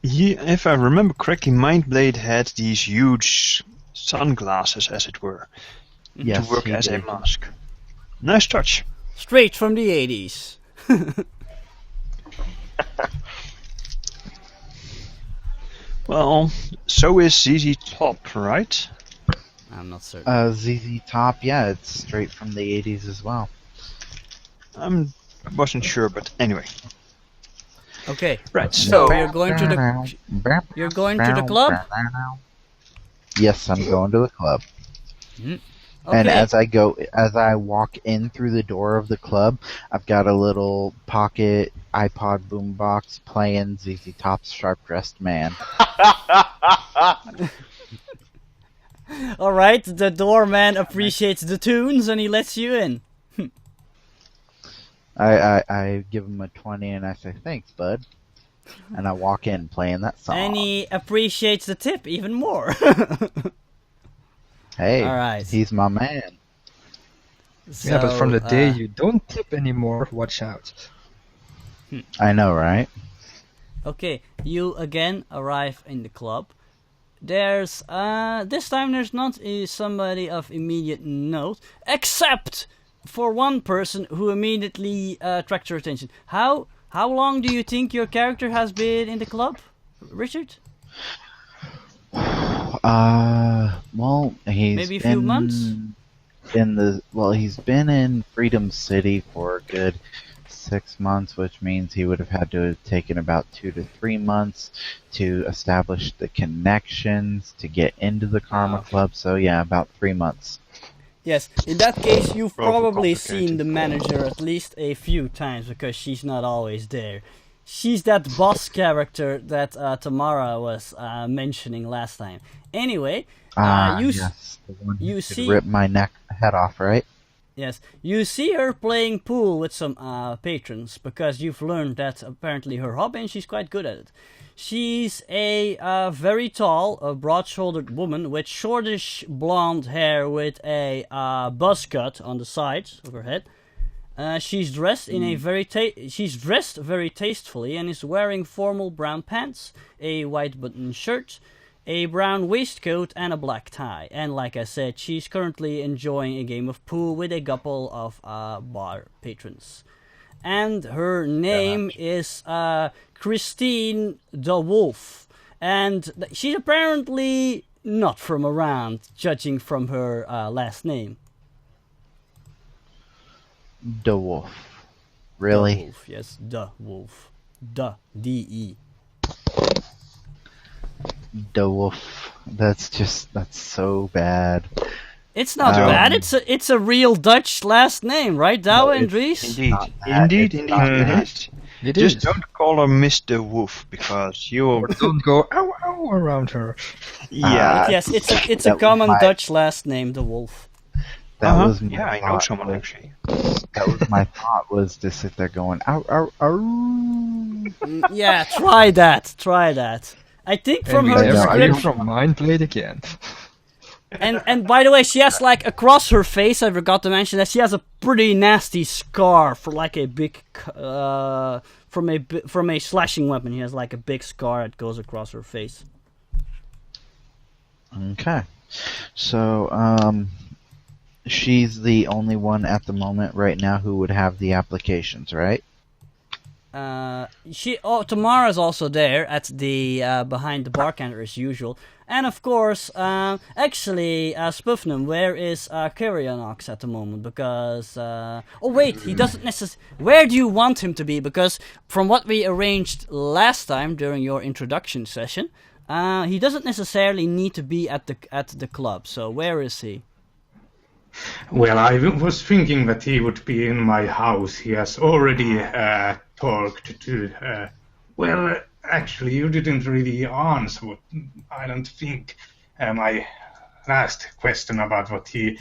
if I remember correctly, Mindblade had these huge sunglasses, as it were, Yes, to work he as a did. mask. Nice touch. Straight from the 80s. Well, so is ZZ Top, right? I'm not certain. ZZ Top, yeah, it's straight from the 80s as well. I wasn't sure, but anyway. Okay. Right, So you're going to the club? Yes, I'm going to the club. Okay. And as I walk in through the door of the club, I've got a little pocket iPod boombox playing ZZ Top's Sharp Dressed Man. Alright, the doorman appreciates the tunes and he lets you in. I give him a 20 and I say, thanks, bud. And I walk in playing that song. And he appreciates the tip even more. Hey, Alright. he's my man. Yeah, but from the day you don't tip anymore, watch out. I know, right? Okay, you again arrive in the club. There's this time there's not somebody of immediate note, except for one person who immediately attracts your attention. How long do you think your character has been in the club, Richard? Well, he's Maybe a few months? He's been in Freedom City for a good 6 months, which means he would have had to have taken about 2 to 3 months to establish the connections to get into the Karma Club. So yeah, about 3 months. Yes, in that case you've probably seen the manager at least a few times because she's not always there. She's that boss character that Tamara was mentioning last time. Anyway, yes, the one who could rip my head off, right? Yes, you see her playing pool with some patrons because you've learned that apparently her hobby and she's quite good at it. She's a very tall, broad-shouldered woman with shortish blonde hair with a buzz cut on the sides of her head. She's dressed very tastefully and is wearing formal brown pants, a white button shirt, a brown waistcoat and a black tie. And like I said, she's currently enjoying a game of pool with a couple of bar patrons. And her name is Christine the Wolf. And she's apparently not from around, judging from her last name. The Wolf. Really? The Wolf, yes, the Wolf. The D-E. The Wolf. That's so bad. It's not bad. It's a real Dutch last name, right, Douwe and Dries? Indeed. Just don't call her Mr. Wolf because you don't go ow ow around her. Yeah. Yes, it's a common Dutch last name, the Wolf. That was I know someone actually. That was my thought, was to sit there going ow ow ow. Yeah, try that. I think from her description. From Mindblade again. And by the way, she has like across her face. I forgot to mention that she has a pretty nasty scar for like a big from a slashing weapon. He has like a big scar that goes across her face. Okay, so she's the only one at the moment right now who would have the applications, right? Tamara's also there at the behind the bar counter as usual, and of course, actually, Spufnum, where is Kyrianox at the moment? Because he doesn't necessarily. Where do you want him to be? Because from what we arranged last time during your introduction session, he doesn't necessarily need to be at the club. So where is he? Well, I was thinking that he would be in my house. He has already talked to... actually, you didn't really answer, I don't think, my last question about what he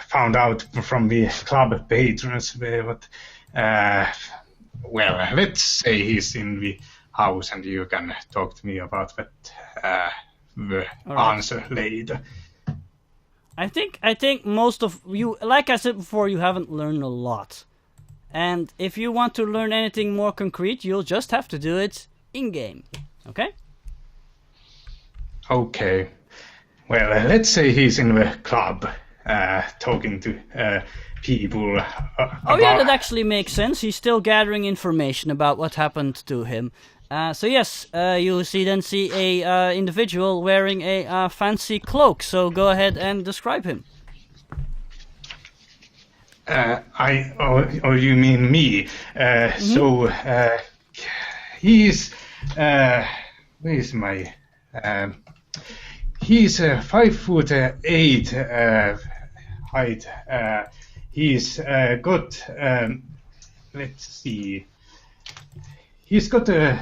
found out from the club patrons. But, let's say he's in the house and you can talk to me about that answer later. I think most of you, like I said before, you haven't learned a lot. And if you want to learn anything more concrete, you'll just have to do it in-game. Okay? Okay. Well, let's say he's in the club, talking to people. Oh yeah, that actually makes sense. He's still gathering information about what happened to him. So yes, you see a individual wearing a fancy cloak. So go ahead and describe him. You mean me? So he's where's my? He's 5'8" height. He's got let's see. He's got a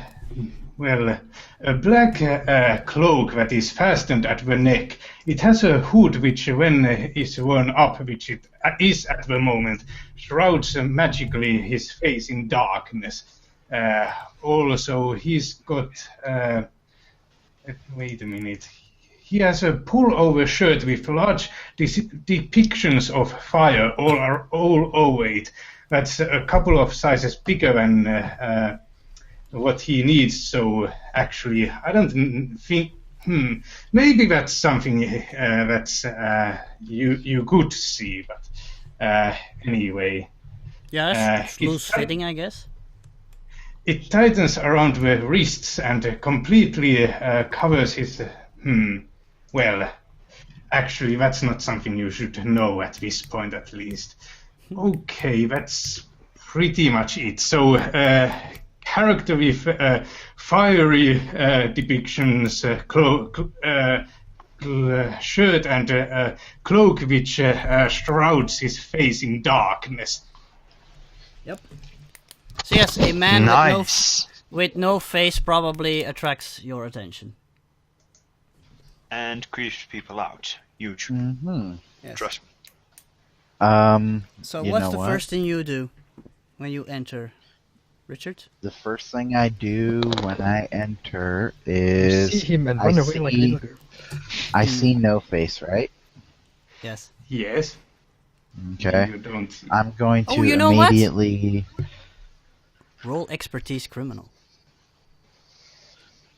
black cloak that is fastened at the neck. It has a hood which, when is worn up, which it is at the moment, shrouds magically his face in darkness. Also, he's got... wait a minute. He has a pullover shirt with large depictions of fire all over it. That's a couple of sizes bigger than what he needs. So actually, I don't think. Maybe that's something that's you could see. But anyway. Yeah, that's loose fitting, I guess. It tightens around the wrists and completely covers his. Well, actually, that's not something you should know at this point, at least. Okay, that's pretty much it. So, character with fiery depictions, shirt and cloak which shrouds his face in darkness. Yep. So yes, a man Nice. with no face probably attracts your attention. And creeps people out. Huge. Yes. Trust me. So You what's know the what? first thing you do when you enter, Richard? The first thing I do when I enter is See him and I run away like a see- little girl. I see No Face, right? Yes. Yes. Okay. You don't. I'm going to Oh, you know what? immediately. Roll expertise criminal.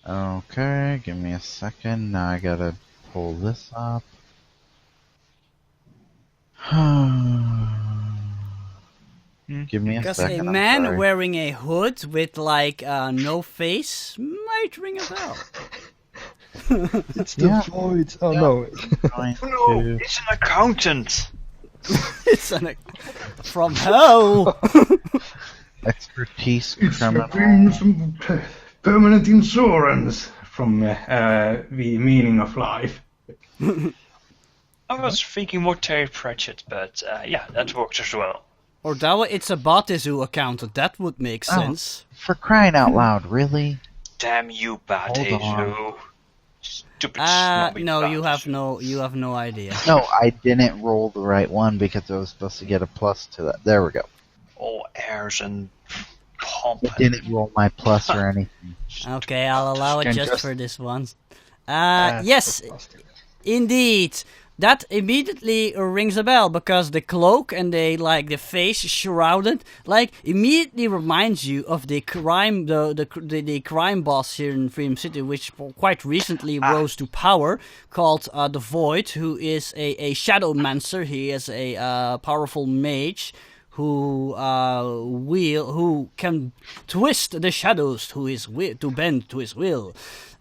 Okay, give me a second. Now I gotta pull this up. Give me a Because second. a I'm man sorry. wearing a hood with like no face might ring a bell. It's the Yeah. void. Oh no. Going No, to- it's an accountant. It's from hell. expertise It's criminal. some permanent insurance from the meaning of life. I was thinking more Terry Pratchett, but yeah, that works as well. Or Dawa, it's a Batizu accountant. That would make Oh. sense. For crying out loud, really? Damn you, bad Hold on. Hazu. Stupid snobby No, you bastard. have no idea. No, I didn't roll the right one because I was supposed to get a plus to that. There we go. All airs and pomp. It didn't roll my plus or anything. Okay, I'll allow it Can just just- for this one. Yes, indeed. That immediately rings a bell because the cloak and the face shrouded immediately reminds you of the crime the crime boss here in Freedom City, which quite recently rose to power, called the Void, who is a shadowmancer. He is a powerful mage who can twist the shadows to bend to his will.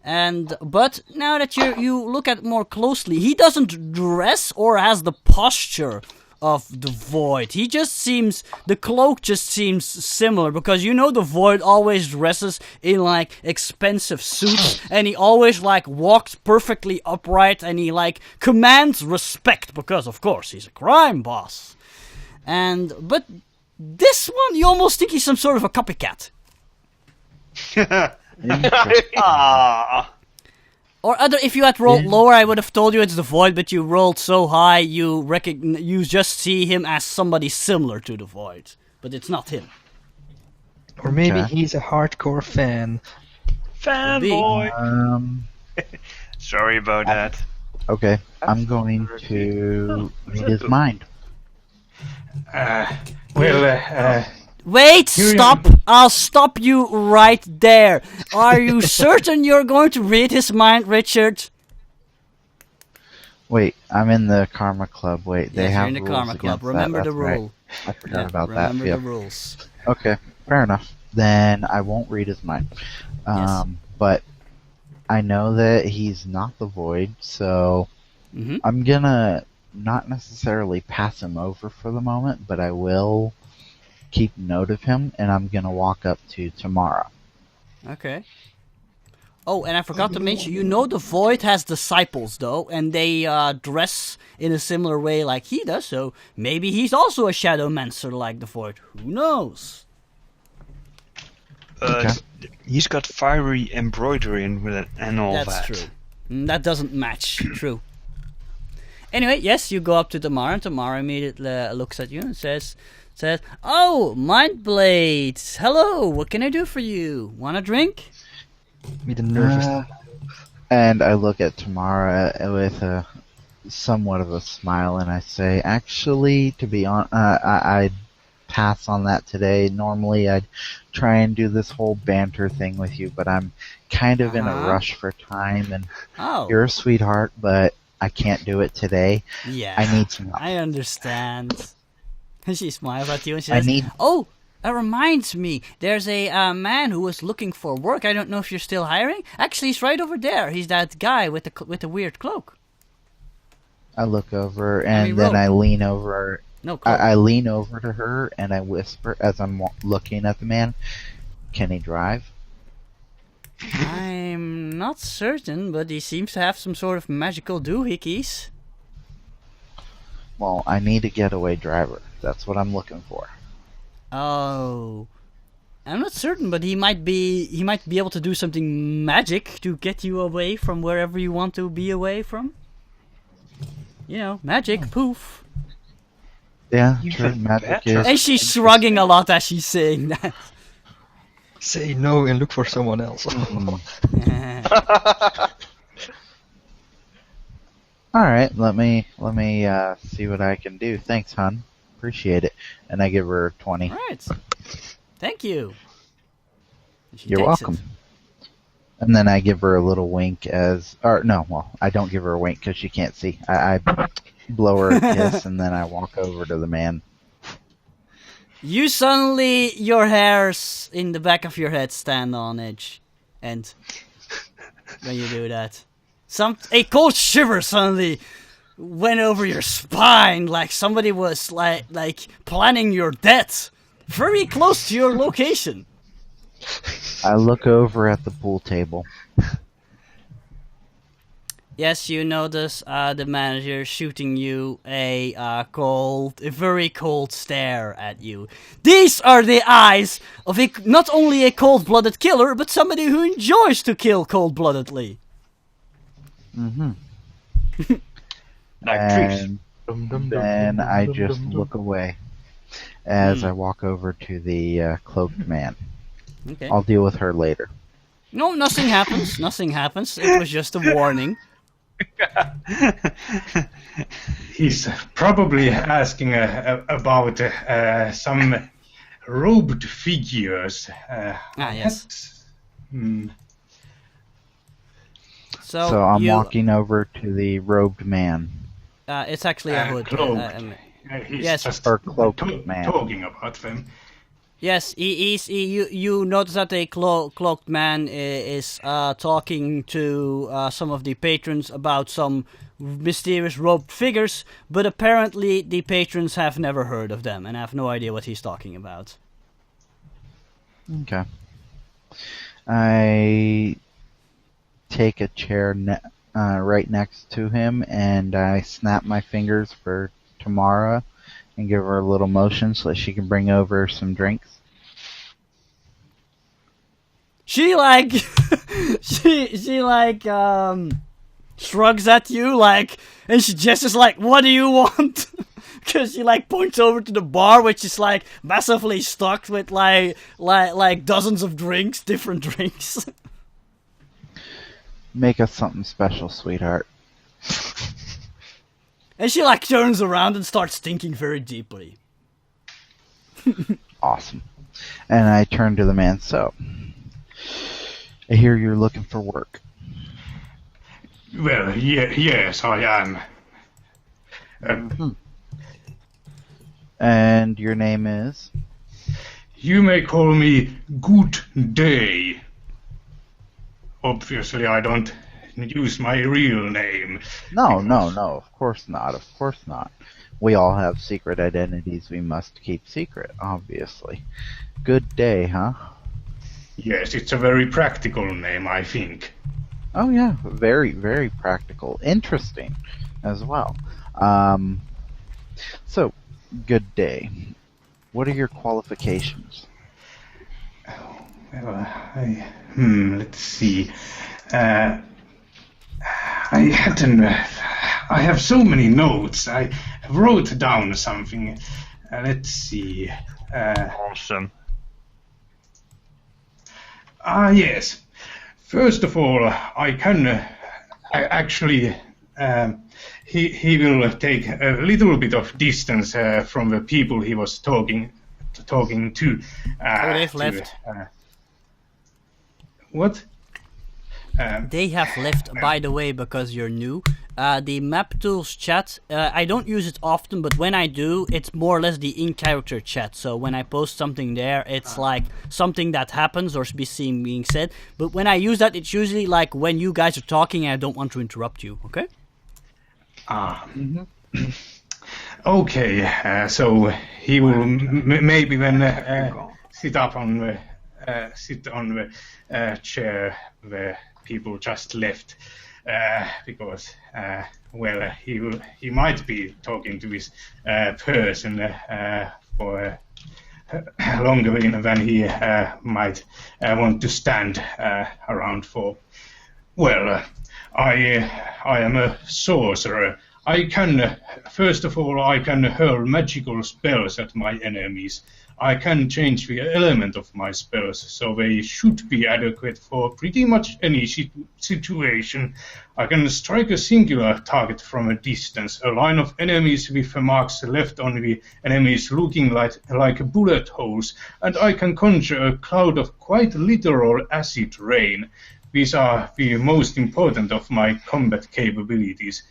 But now that you look at it more closely, he doesn't dress or has the posture of the Void. The cloak just seems similar, because the Void always dresses in expensive suits, and he always walks perfectly upright, and he commands respect because of course he's a crime boss. But this one, you almost think he's some sort of a copycat. Ah, Or if you had rolled lower, I would have told you it's the Void, but you rolled so high, you just see him as somebody similar to the Void. But it's not him. Or maybe Okay. he's a hardcore fan. fanboy. Um, Sorry about that. okay, I'm going to read his mind. Wait, Here you- stop! I'll stop you right there. Are you certain you're going to read his mind, Richard? Wait, I'm in the Karma Club. Wait, they Yes, have you're in the rules Karma Club. against that. Remember the That's right. rule. I forgot Yeah, about that. remember Yep. the rules. Okay, fair enough. Then I won't read his mind. Yes. But I know that he's not the Void, so Mm-hmm. I'm gonna not necessarily pass him over for the moment, but I will keep note of him, and I'm gonna walk up to Tamara. Okay. Oh, and I forgot to mention, you know the Void has disciples, though, and they dress in a similar way like he does, so maybe he's also a Shadowmancer like the Void. Who knows? Okay. He's got fiery embroidery and all that. That's true. That doesn't match. True. Anyway, yes, you go up to Tamara, and Tamara immediately looks at you and says, "Oh, Mindblade! Hello, what can I do for you? Want a drink?" Me the nervous. And I look at Tamara with a somewhat of a smile, and I say, "Actually, to be honest, I'd pass on that today. Normally, I'd try and do this whole banter thing with you, but I'm kind of in a rush for time, and Oh. you're a sweetheart, but I can't do it today. Yeah. I need some help." I understand. And she smiles at you and she I says, need- "Oh, that reminds me. There's a man who was looking for work. I don't know if you're still hiring. Actually, he's right over there. He's that guy with the weird cloak." I look over, and mean, then roll. I lean over. No cloak. I lean over to her, and I whisper as I'm looking at the man, "Can he drive?" I'm not certain, but he seems to have some sort of magical doohickeys. Well, I need a getaway driver. That's what I'm looking for. Oh. I'm not certain, but he might be able to do something magic to get you away from wherever you want to be away from. You know, magic, poof. Yeah, You true. can Magic bet. is. And she's shrugging a lot as she's saying that. Say no and look for someone else. All right, let me see what I can do. Thanks, hon. Appreciate it. And I give her 20. Right. Thank you. And she You're takes welcome. it. And then I give her a little wink I don't give her a wink because she can't see. I blow her a kiss and then I walk over to the man. You suddenly, your hairs in the back of your head stand on edge. And when you do that, a cold shiver suddenly went over your spine, like somebody was like planning your death, very close to your location. I look over at the pool table. Yes, you notice the manager shooting you a very cold stare at you. These are the eyes of not only a cold-blooded killer, but somebody who enjoys to kill cold-bloodedly. Mm-hmm. Like trees. And then I just look away as I walk over to the cloaked man. Okay. I'll deal with her later. No, nothing happens. Nothing happens. It was just a warning. He's probably asking about some robed figures. Yes. Hmm. So I'm walking over to the robed man. It's actually a hood. Cloaked. He's yes. just Or cloaked man. talking about them. Yes, you notice that a cloaked man is talking to some of the patrons about some mysterious robed figures, but apparently the patrons have never heard of them and have no idea what he's talking about. Okay. I take a chair right next to him and I snap my fingers for Tamara and give her a little motion so that she can bring over some drinks. She shrugs at you and she just is like, "What do you want?" Because she points over to the bar, which is massively stocked with like dozens of drinks, different drinks. Make us something special, sweetheart. And she turns around and starts thinking very deeply. Awesome. And I turn to the man. So, I hear you're looking for work. Well, yes, I am. And your name is? You may call me Good Day. Obviously, I don't use my real name. No, of course not. We all have secret identities we must keep secret, obviously. Good Day, huh? Yes, it's a very practical name, I think. Oh yeah, very, very practical. Interesting as well. So, Good Day. What are your qualifications? Well, let's see. I have so many notes. I wrote down something. Let's see. Awesome. Yes. First of all, I can actually. He will take a little bit of distance from the people he was talking to. They've left. What? They have left, by the way, because you're new. The map tools chat, I don't use it often, but when I do, it's more or less the in-character chat. So when I post something there, it's like something that happens or being said. But when I use that, it's usually like when you guys are talking and I don't want to interrupt you, okay? Okay, so he will maybe then sit on the chair where people just left, because he might be talking to his person for longer than he might want to stand around for. Well, I am a sorcerer. I can, first of all, I can hurl magical spells at my enemies. I can change the element of my spells, so they should be adequate for pretty much any situation. I can strike a singular target from a distance, a line of enemies with the marks left on the enemies looking like bullet holes, and I can conjure a cloud of quite literal acid rain. These are the most important of my combat capabilities.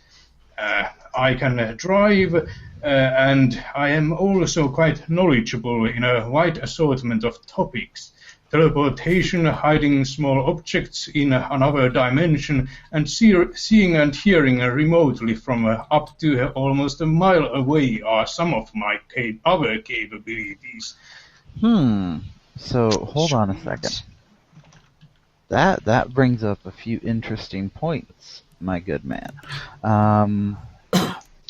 I can drive, and I am also quite knowledgeable in a wide assortment of topics. Teleportation, hiding small objects in another dimension, and seeing and hearing remotely from up to almost a mile away are some of my other capabilities. So, hold on a second. That brings up a few interesting points, my good man.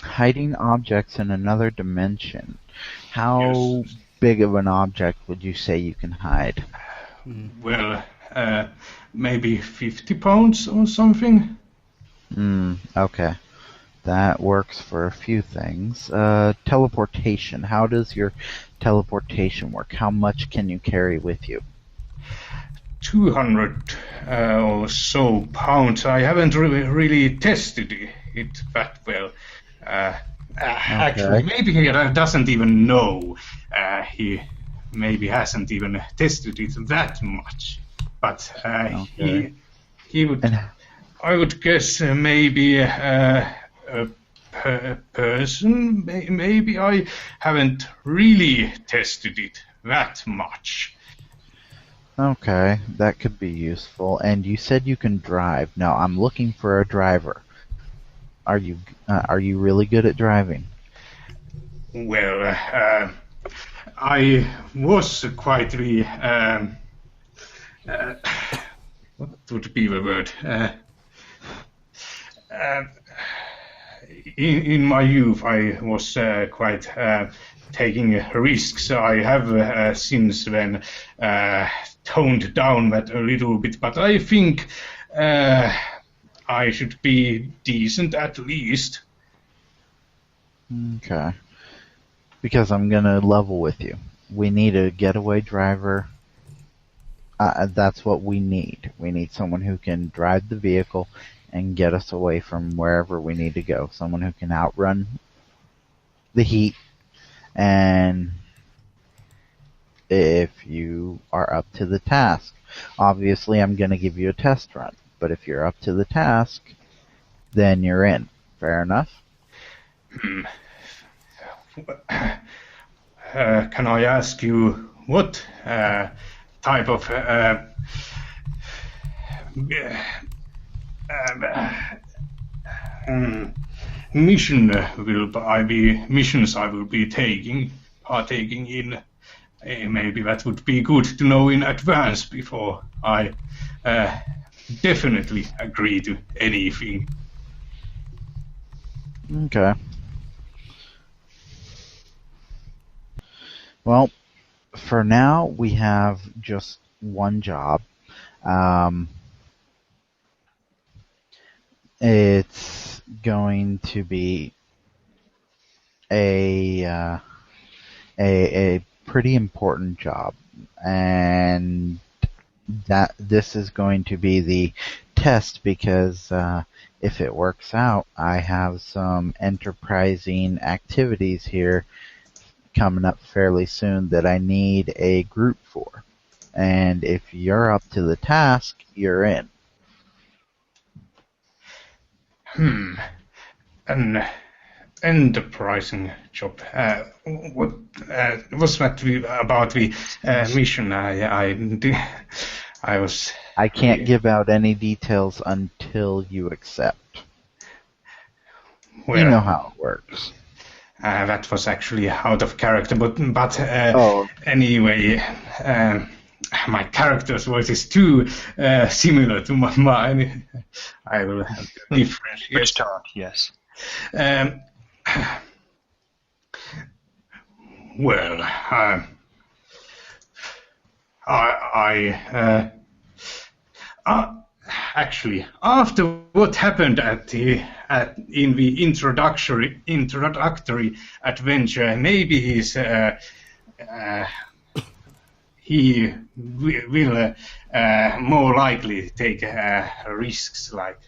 Hiding objects in another dimension. How big of an object would you say you can hide? Well, maybe 50 pounds or something. Okay. That works for a few things. Teleportation. How does your teleportation work? How much can you carry with you? 200 or so pounds. I haven't really tested it that well. Actually, maybe he doesn't even know. He maybe hasn't even tested it that much. But he would. I would guess maybe a person. Maybe I haven't really tested it that much. Okay, that could be useful. And you said you can drive. Now, I'm looking for a driver. Are you really good at driving? Well, I was quite the what would be the word? In my youth, I was quite taking risks. I have since then toned down that a little bit, but I think I should be decent at least. Okay. Because I'm gonna level with you. We need a getaway driver. That's what we need. We need someone who can drive the vehicle and get us away from wherever we need to go. Someone who can outrun the heat and if you are up to the task. Obviously, I'm going to give you a test run, but if you're up to the task, then you're in. Fair enough? Can I ask you what type of missions I will be partaking in? Maybe that would be good to know in advance before I definitely agree to anything. Okay. Well, for now, we have just one job. It's going to be a pretty important job, and that this is going to be the test because if it works out, I have some enterprising activities here coming up fairly soon that I need a group for. And if you're up to the task, you're in. An enterprising job. What was that about the mission? I can't give out any details until you accept. Well, you know how it works. That was actually out of character, but anyway, my character's voice is too similar to mine. I will have to differentiate. Restart, yes. Well, actually, after what happened in the introductory adventure, maybe he will more likely take risks like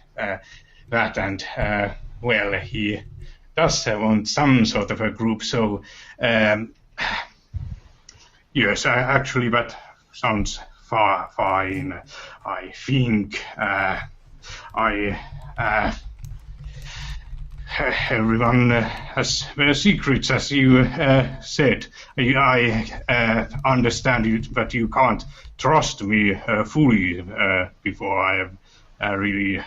that, and well, he does want some sort of a group. So yes, actually, that sounds fine. I think everyone has their secrets, as you said. I understand that you can't trust me fully before I have really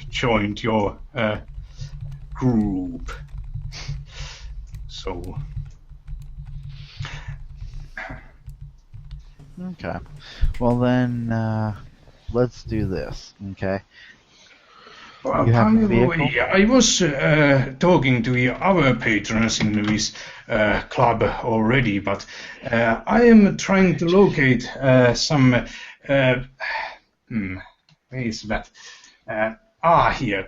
joined your group. So. Okay. Well then, let's do this. Okay. Well, I was talking to the other patrons in this club already, but I am trying to locate some. Where is that? Here.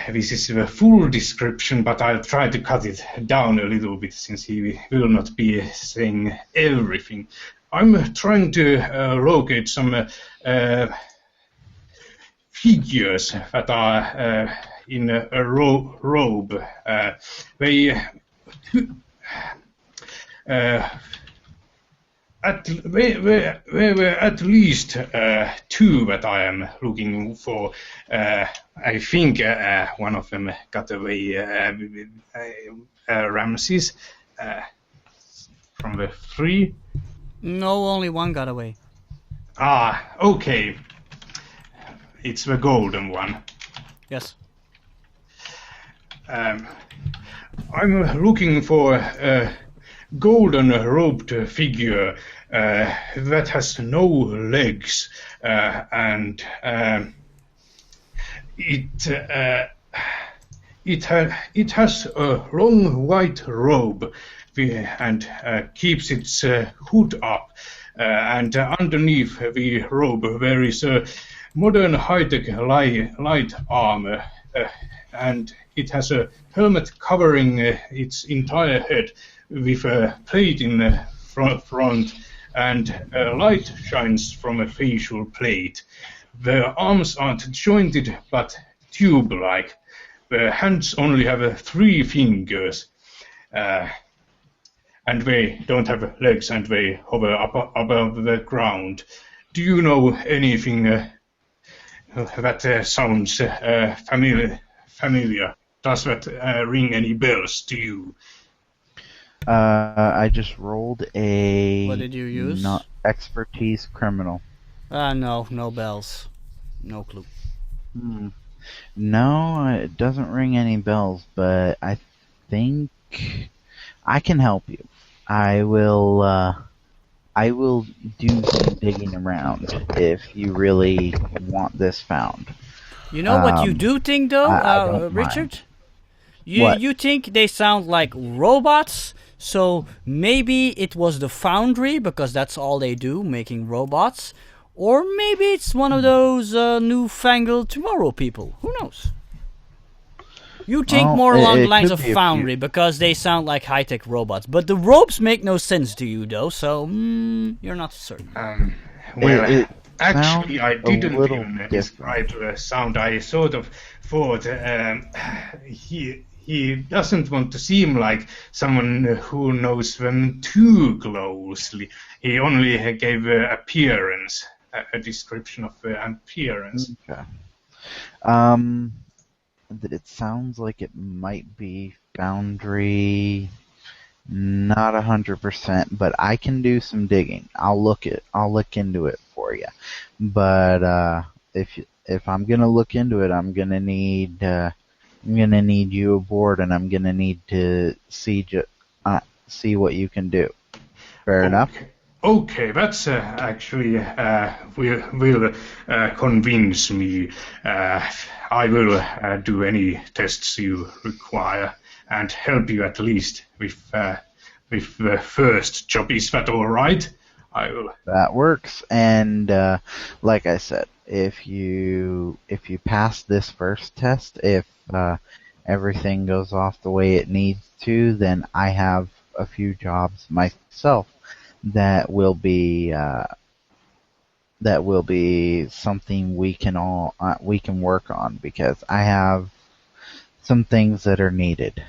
This is the full description, but I'll try to cut it down a little bit since he will not be saying everything. I'm trying to locate some figures that are in a robe. They were at least two that I am looking for. I think one of them got away with Ramses from the three. No, only one got away. Okay. It's the golden one. Yes. I'm looking for a golden robed figure that has no legs, and it has a long white robe and keeps its hood up, and underneath the robe there is a modern high-tech light armor, and it has a helmet covering its entire head with a plate in the front, and light shines from a facial plate. The arms aren't jointed but tube-like. The hands only have 3 fingers. and they don't have legs and they hover up above the ground. Do you know anything that sounds familiar? Does that ring any bells to you? I just rolled a... What did you use? Not expertise criminal. No bells. No clue. No, it doesn't ring any bells, but I think I can help you. I will do some digging around if you really want this found. You know what you do think, though, I don't Richard? What? You think they sound like robots, so maybe it was the Foundry, because that's all they do, making robots. Or maybe it's one of those newfangled Tomorrow people. Who knows? You think more along the lines of Foundry, because they sound like high-tech robots. But the ropes make no sense to you, though, so you're not certain. Actually, I didn't even describe the sound. I sort of thought he doesn't want to seem like someone who knows them too closely. He only gave appearance, a description of the appearance. Okay. It sounds like it might be Foundry. Not 100%, but I can do some digging. I'll look into it for you. But if I'm gonna look into it, I'm gonna need you aboard, and I'm gonna need to see what you can do. Fair enough. Okay, that's actually will convince me. I will do any tests you require and help you at least with the first job. Is that all right? I will. That works. And like I said, if you pass this first test, if everything goes off the way it needs to, then I have a few jobs myself that will be something we can work on, because I have some things that are needed,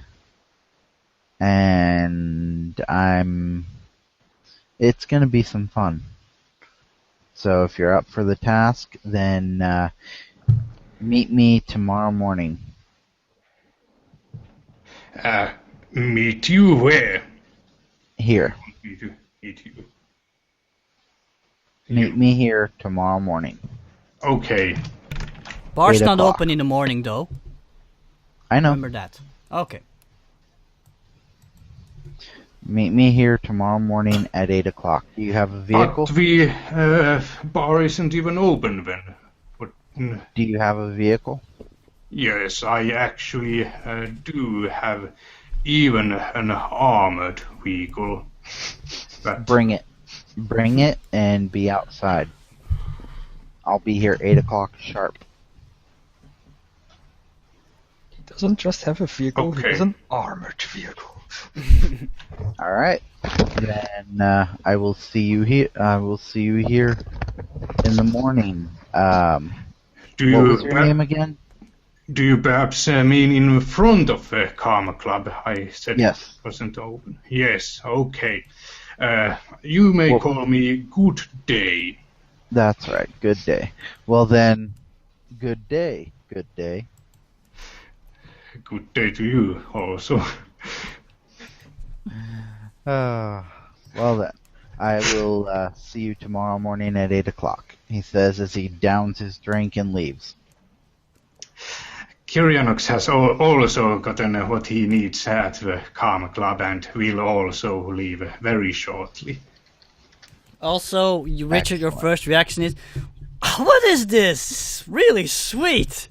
and it's going to be some fun. So if you're up for the task, then meet me tomorrow morning. Meet you where? Here. Meet you. Meet me here tomorrow morning. Okay. Bar's not open in the morning, though. I know. Remember that. Okay. Meet me here tomorrow morning at 8 o'clock. Do you have a vehicle? But the bar isn't even open then. Do you have a vehicle? Yes, I actually do have even an armored vehicle. But Bring it. Bring it and be outside. I'll be here 8 o'clock sharp. He doesn't just have a vehicle, Okay. he has an armored vehicle. Alright. Then I will see you here. I will see you here in the morning. What was your name again? Do you perhaps mean in front of the Karma Club? I said Yes. it wasn't open. Yes, okay. You may call me Good Day. That's right. Good day. Well then, good day. Good day. Good day to you also. Well then, I will see you tomorrow morning at 8 o'clock, he says as he downs his drink and leaves. Kyrianox has also gotten what he needs at the Karma Club and will also leave very shortly. Also, Richard, your first reaction is, what is this? Really sweet.